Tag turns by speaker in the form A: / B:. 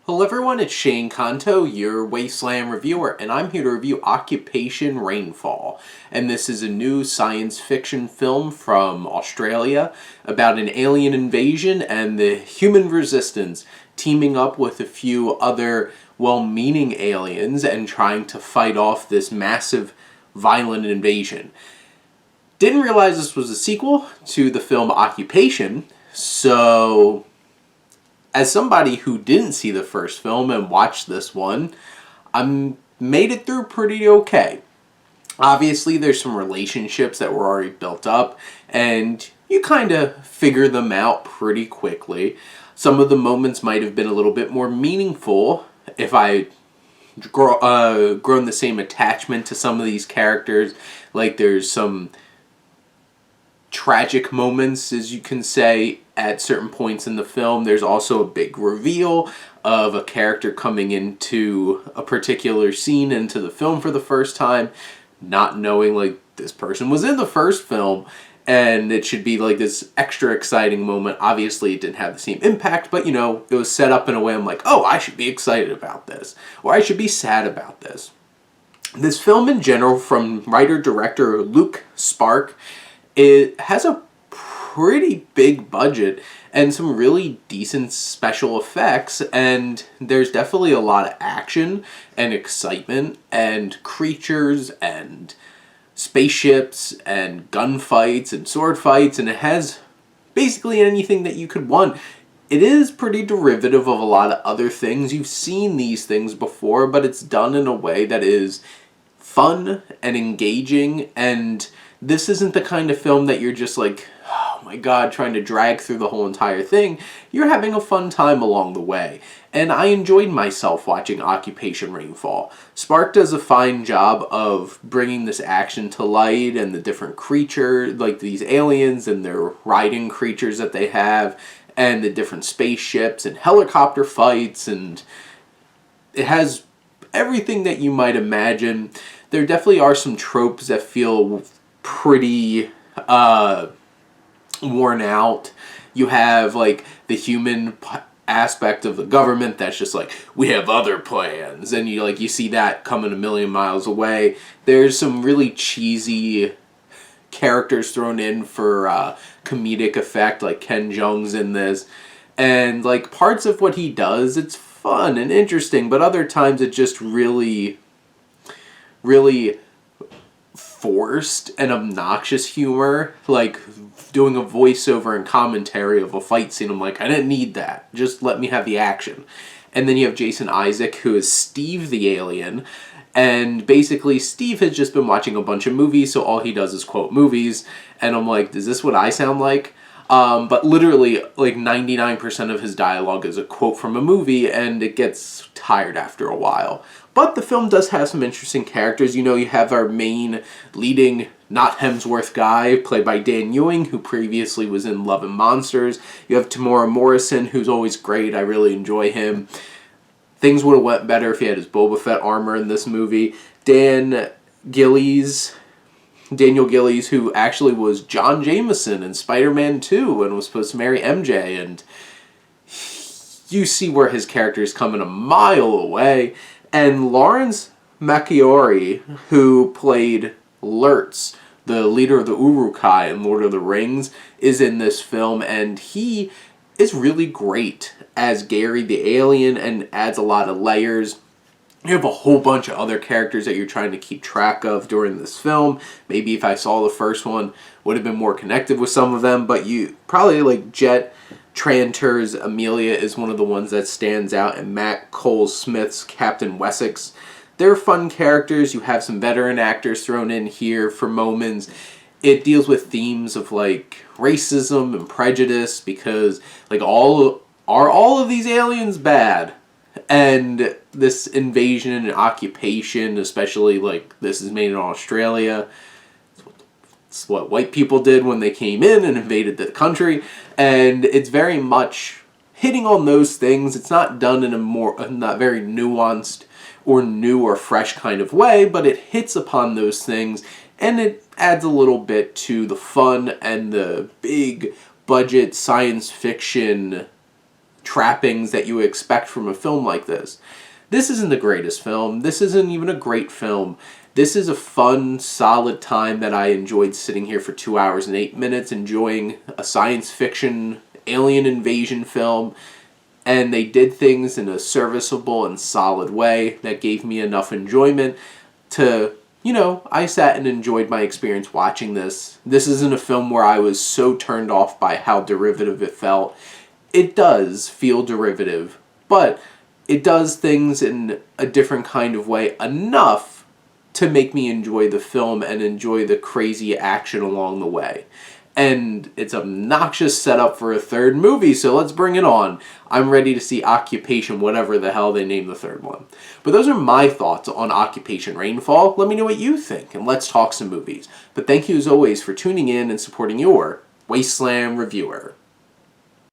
A: Hello everyone, it's Shane Kanto, your Wasteland reviewer, and I'm here to review Occupation Rainfall. And this is a new science fiction film from Australia about an alien invasion and the human resistance teaming up with a few other well-meaning aliens and trying to fight off this massive violent invasion. Didn't realize this was a sequel to the film Occupation, so as somebody who didn't see the first film and watched this one, I made it through pretty okay. Obviously, there's some relationships that were already built up, and you kind of figure them out pretty quickly. Some of the moments might have been a little bit more meaningful if I grown the same attachment to some of these characters. Like, there's some tragic moments, as you can say, at certain points in the film. There's also a big reveal of a character coming into a particular scene into the film for the first time, not knowing, like, this person was in the first film, and it should be, like, this extra exciting moment. Obviously, it didn't have the same impact, but, you know, it was set up in a way I'm like, oh, I should be excited about this, or I should be sad about this. This film in general, from writer-director Luke Spark, it has a pretty big budget and some really decent special effects, and there's definitely a lot of action and excitement and creatures and spaceships and gunfights and sword fights, and it has basically anything that you could want. It is pretty derivative of a lot of other things. You've seen these things before, but it's done in a way that is fun and engaging, and this isn't the kind of film that you're just like, oh my god, trying to drag through the whole entire thing. You're having a fun time along the way. And I enjoyed myself watching Occupation Rainfall. Spark does a fine job of bringing this action to light and the different creatures, like these aliens and their riding creatures that they have, and the different spaceships and helicopter fights, and it has everything that you might imagine. There definitely are some tropes that feel pretty worn out. You have, like, the human aspect of the government that's just like, we have other plans, and you see that coming a million miles away. There's some really cheesy characters thrown in for comedic effect, like Ken Jeong's in this, and like parts of what he does, it's fun and interesting, but other times it just really forced and obnoxious humor, like doing a voiceover and commentary of a fight scene. I'm like, I didn't need that. Just let me have the action. And then you have Jason Isaac, who is Steve the alien, and basically Steve has just been watching a bunch of movies, so all he does is quote movies, and I'm like, is this what I sound like? But literally, like, 99% of his dialogue is a quote from a movie, and it gets tired after a while. But the film does have some interesting characters. You know, you have our main leading, not Hemsworth guy, played by Dan Ewing, who previously was in Love and Monsters. You have Tamora Morrison, who's always great. I really enjoy him. Things would have went better if he had his Boba Fett armor in this movie. Daniel Gillies, who actually was John Jameson in Spider-Man 2 and was supposed to marry MJ, and you see where his character is coming a mile away. And Lawrence Macchiori, who played Lurtz, the leader of the Uruk-hai in Lord of the Rings, is in this film, and he is really great as Gary the alien and adds a lot of layers. You have a whole bunch of other characters that you're trying to keep track of during this film. Maybe if I saw the first one, would have been more connected with some of them, but you probably, like, Jet Tranter's Amelia is one of the ones that stands out, and Matt Cole-Smith's Captain Wessex. They're fun characters. You have some veteran actors thrown in here for moments. It deals with themes of, like, racism and prejudice, because, like, all of these aliens bad? And this invasion and occupation, especially, like, this is made in Australia. It's what white people did when they came in and invaded the country. And it's very much hitting on those things. It's not done in a not very nuanced or new or fresh kind of way, but it hits upon those things, and it adds a little bit to the fun and the big budget science fiction trappings that you expect from a film like this. This isn't the greatest film. This isn't even a great film. This is a fun, solid time that I enjoyed sitting here for 2 hours and 8 minutes enjoying a science fiction alien invasion film. And they did things in a serviceable and solid way that gave me enough enjoyment to, I sat and enjoyed my experience watching this. This isn't a film where I was so turned off by how derivative it felt. It does feel derivative, but it does things in a different kind of way enough to make me enjoy the film and enjoy the crazy action along the way. And it's an obnoxious setup for a third movie, so let's bring it on. I'm ready to see Occupation, whatever the hell they name the third one. But those are my thoughts on Occupation Rainfall. Let me know what you think, and let's talk some movies. But thank you as always for tuning in and supporting your Wasteland reviewer.